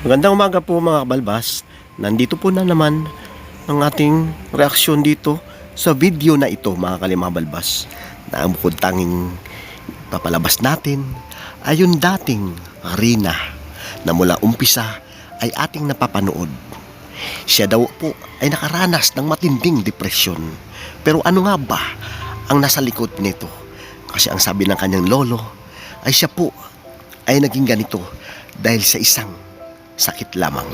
Magandang umaga po mga kabalbas. Nandito po na naman ang ating reaksyon dito sa video na ito mga kalimbalbas. Na ang bukod tanging papalabas natin ay yung dating Rina na mula umpisa ay ating napapanood. Siya daw po ay nakaranas ng matinding depresyon. Pero ano nga ba ang nasa likod nito? Kasi ang sabi ng kanyang lolo ay siya po ay naging ganito dahil sa isang sakit lamang.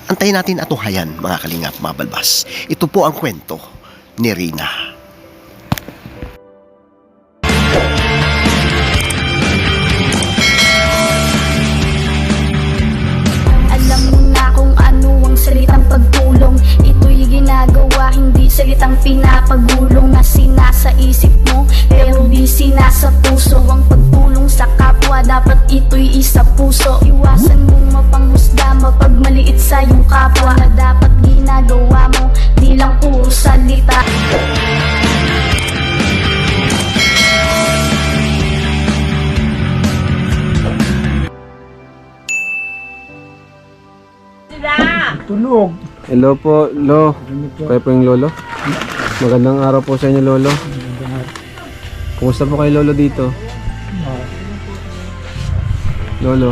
Antayin natin at tunghayan mga kalingap, mga balbas. Ito po ang kwento ni Rina. Alam mo na kung ano ang salitang pagtulong. Ito'y ginagawa, hindi salitang pinapagulong na sinasa isip mo, pero di sinasa puso. Ang pagtulong sa kapwa, dapat ito'y isa puso. Iwasan mong mapanghusga, mapagmaliit sa iyong kapwa, na dapat ginagawa mo, di lang puro salita. Tulog. Hello po, Lo. Kayo po yung Lolo? Magandang araw po sa inyo, Lolo. Kumusta po kayo, Lolo, dito? Lolo?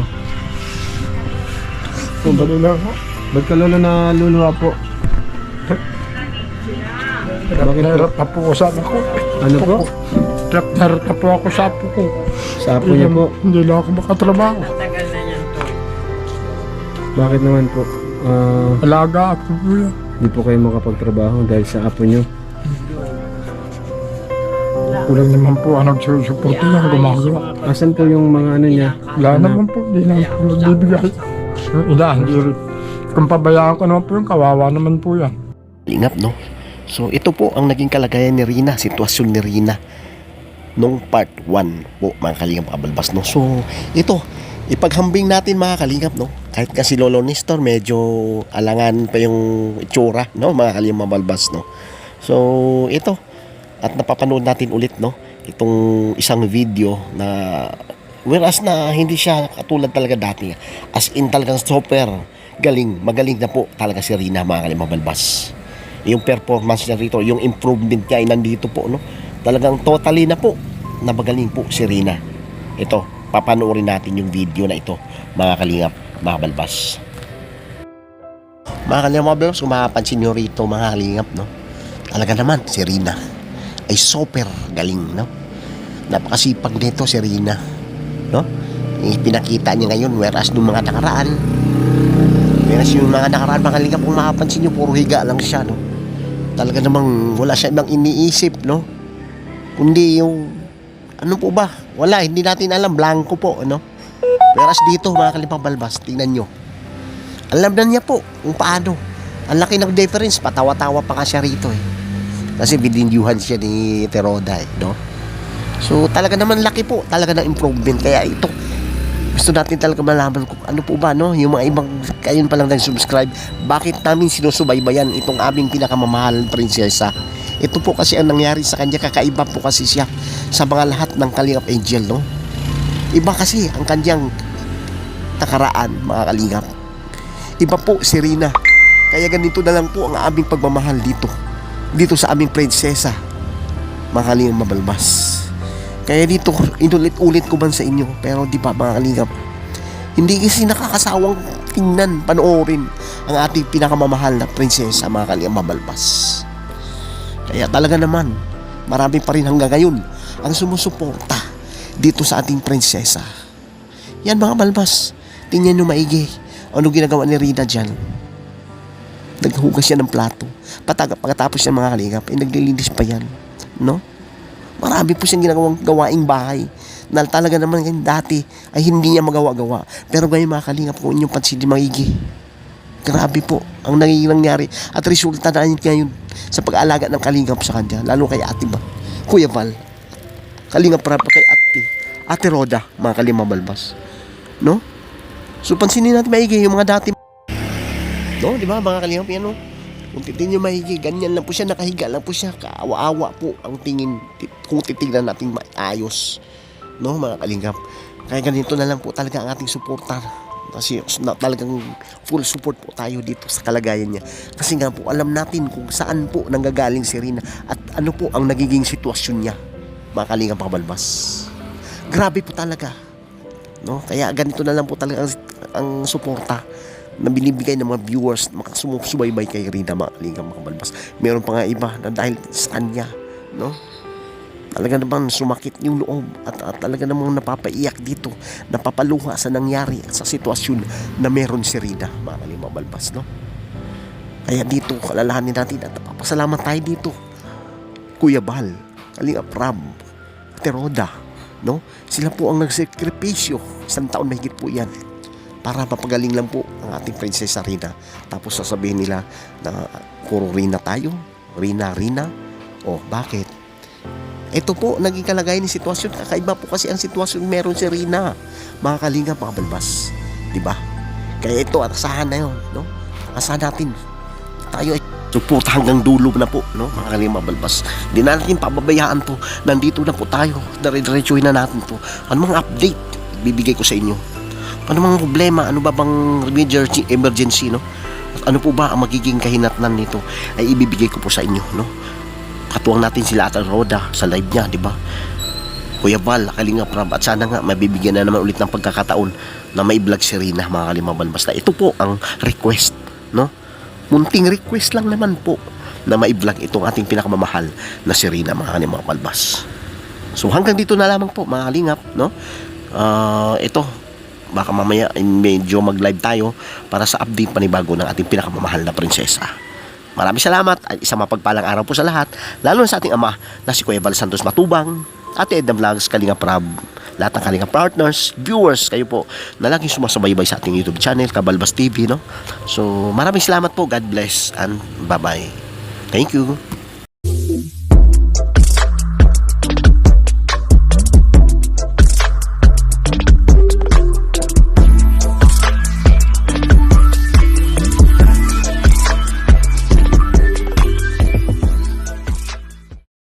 Sandali lang ho. Ba't ka, Lolo, na luluha po? Bakit po? Hirap na po ako sa anak ko. Ano po? Hirap na po ako sa apo ko. Sa apo niyo po? Hindi lang ako makatrabaho. Bakit naman po? Alaga ako po yan. Di po kayo makapagtrabaho dahil sa apo niyo. Kulang naman po ang nagsusuporto niya, gumagawa. Asan po yung mga ano niya? Wala naman po, hindi lang po nagbibigay. Yung ina, hindi rin. Kung pabayaan ko naman po yung kawawa naman po yan. Kalingap, no? So ito po ang naging kalagayan ni Rina, sitwasyon ni Rina nung part 1 po mga kalingap, mga balbas, no? So ito, ipaghambing natin mga kalingap, no? Kahit kasi Lolo Nestor medyo alangan pa yung itsura, no? Mga kalingap, mga balbas, no? So ito, at napapanood natin ulit, no? Itong isang video na whereas na hindi siya katulad talaga dati. As in talagang super galing, magaling na po talaga si Rina mga kalingap, mga balbas. Yung performance niya rito, yung improvement niya ay nandito po, no? Talagang totally na po na magaling po si Rina. Ito, papanoorin natin yung video na ito mga kalingap, mga balbas. Mga kalingap, mga balbas, kung makapansin nyo rito mga kalingap, no? Talaga naman si Rina ay super galing, no? Napakasipag nito si Rina, no? Pinakita niya ngayon, whereas nung mga nakaraan, mga kalingap, kung makapansin nyo, puro higa lang siya, no? Talaga namang wala siya ibang iniisip, no? Kundi yung ano po ba? Wala, hindi natin alam, blanco po, no? Whereas dito mga kalingap, balbas, tingnan nyo, alam na niya po kung paano. Ang laki ng difference, patawa-tawa pa ka siya rito, eh. Kasi bininyuhan siya ni Teroda, eh, no? So talaga naman laki po talaga ng improvement. Kaya ito, gusto natin talaga malaman kung ano po ba, no? Yung mga ibang kayon pa lang subscribe, bakit namin sinusubaybayan itong aming pinakamamahal prinsesa. Ito po kasi ang nangyari sa kanya, kakaiba po kasi siya sa mga lahat ng Kalingap Angel, no? Iba kasi ang kanyang nakaraan, mga kalingap. Iba po si Rina. Kaya ganito na lang po ang aming pagmamahal dito sa aming prinsesa, mga kalingap, mabalbas. Kaya dito, inulit-ulit ko man sa inyo, pero di ba mga kalingap, hindi kasi nakakasawang tingnan, panoorin ang ating pinakamamahal na prinsesa, mga kalingap, mabalbas. Kaya talaga naman, marami pa rin hanggang ngayon ang sumusuporta dito sa ating prinsesa. Yan mga balbas, tingnan nyo maigi ano ginagawa ni Rina dyan. Naghugas siya ng plato. Pagkatapos siya mga kalingap, naglilinis pa yan, no? Marami po siyang ginagawang gawaing bahay na talaga naman ngayon dati ay hindi niya magawa-gawa. Pero ngayon mga kalingap, kung inyong pansinin maigi, grabe po ang nangyari at resulta na ngayon sa pag-aalaga ng kalingap sa kanya, lalo kay Ate Kuya Val, kalingap para kay Ate Roda, mga kalingap, balbas, no? So pansinin natin maigi yung mga dati, no, di ba mga kalingap, yan, no? Kung titignan nyo maigi, ganyan lang po siya, nakahiga lang po siya, kaawa-awa po ang tingin kung titignan natin maayos, no mga kalingap. Kaya ganito na lang po talaga ang ating suporta Kasi talagang full support po tayo dito sa kalagayan niya. Kasi nga po, alam natin kung saan po nanggagaling si Rina at ano po ang nagiging sitwasyon niya, mga kalingap kabalbas. Grabe po talaga, no? Kaya ganito na lang po talaga ang suporta na binibigay ng mga viewers na sumusubaybay kay Rina, mga kalingap kabalbas. Meron pa nga iba na dahil sa kanya, no? Talaga naman sumakit yung loob at talaga namang napapaiyak dito, napapaluha sa nangyari at sa sitwasyon na meron si Rina, mga kalingap kabalbas, no? Kaya dito, kalalahanin natin at papasalamat tayo dito. Kuya Bal, Kalingap Rab, Ate Roda, no? Sila po ang nagsakripisyo, 1 taon mahigit po yan, para mapagaling lang po ang ating Prinsesa Rina. Tapos sasabihin nila na puro Rina tayo, Rina. O, bakit? Ito po, naging kalagayan ng sitwasyon. Kakaiba po kasi ang sitwasyon meron si Rina, mga kalingap, mga balbas. Diba? Kaya ito, asahan na yun, no? Asahan natin. Tayo ay suporta hanggang dulo na po, no? Mga kalingap, mga balbas. Hindi na natin pababayaan to. Nandito na po tayo. Dire-diretsuhin na natin to. Ano mga update bibigay ko sa inyo? Ano mga problema? Ano ba bang emergency, no? At ano po ba ang magiging kahinatnan nito? Ay ibibigay ko po sa inyo, no? Katuwang natin sila Ate Roda sa live niya, di ba? Kuya Val, Kalingap Rab, at sana nga mabibigyan na naman ulit ng pagkakataon na mai-vlog si Rina, mga kalimabal. Basta ito po ang request, no? Munting request lang naman po na mai-vlog itong ating pinakamamahal na si Rina, mga kalimabal. So hanggang dito na lamang po, mga kalingap, no? Ito, baka mamaya medyo mag-live tayo para sa update panibago ng ating pinakamamahal na prinsesa. Maraming salamat at isang mapagpalang araw po sa lahat, lalo na sa ating ama na si Kuya Val Santos Matubang, Ate Edna Vlogs, Kalingap Rab, lahat ng Kalingap partners, viewers, kayo po na laging sumasubaybay sa ating YouTube channel, Kabalbas TV, no? So maraming salamat po, God bless and bye-bye. Thank you.